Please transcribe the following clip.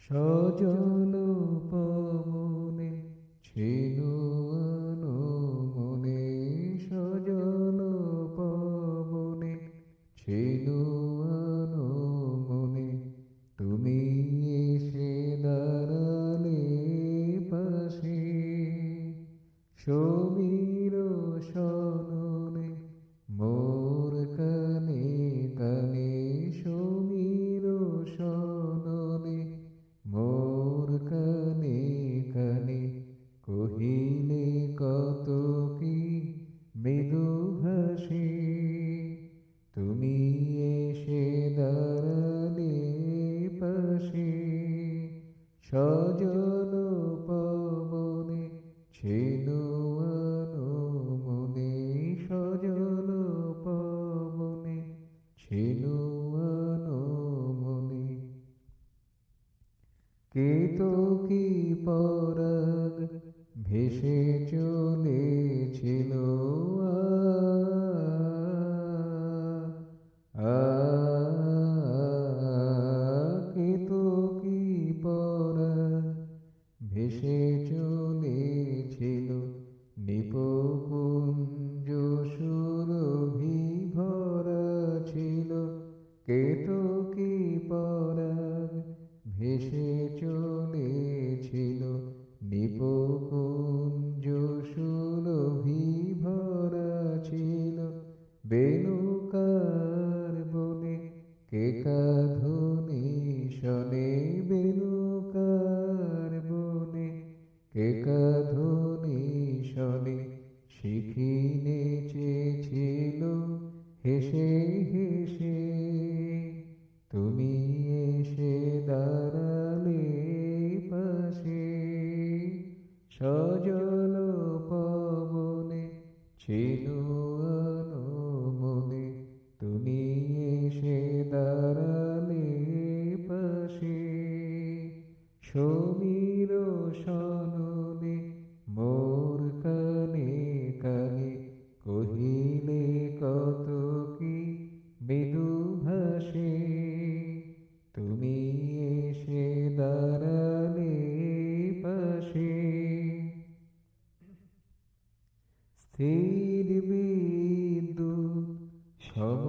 সজল পবনে ছিল মনে, সজল পবনে ছিল মনে, তুমি এসে দাঁড়ালে পাশে। সমীর সননে মোর কানে কানে, সমীর সননে মোর কানে কানে, কহিলে কত কি মৃদু ভাষে। তুমি এসে দাঁড়ালে পাশে। সজল পবনে ছিল মনে, সজল পবনে ছিল মনে। কেতকী পরাগ ভেসে চলেছিল কেতকী পরাগ ভেসে চলেছিল, নিপকুঞ্জ সুরভি ভরা ছিল। কেতকী পরাগ ভেসে চলেছিল, নিপকুঞ্জ সুরভি ভরা ছিল। বেণুকার বনে কেকাধ্বনি শনে, বেণুকার বনে কেকাধ্বনি শনে, শিখি নেচেছিল হেসে হেসে। তুমি এসে দাঁড়ালে পাশে। সজল পবনে ছিল মনে, তুমি এসে দাঁড়ালে পাশে। সমীর সননে মোর কানে কানে, কহিলে কত কি মৃদু ভাষে। তুমি এসে দাঁড়ালে পাশে। স্থির বিদ্যুৎ সম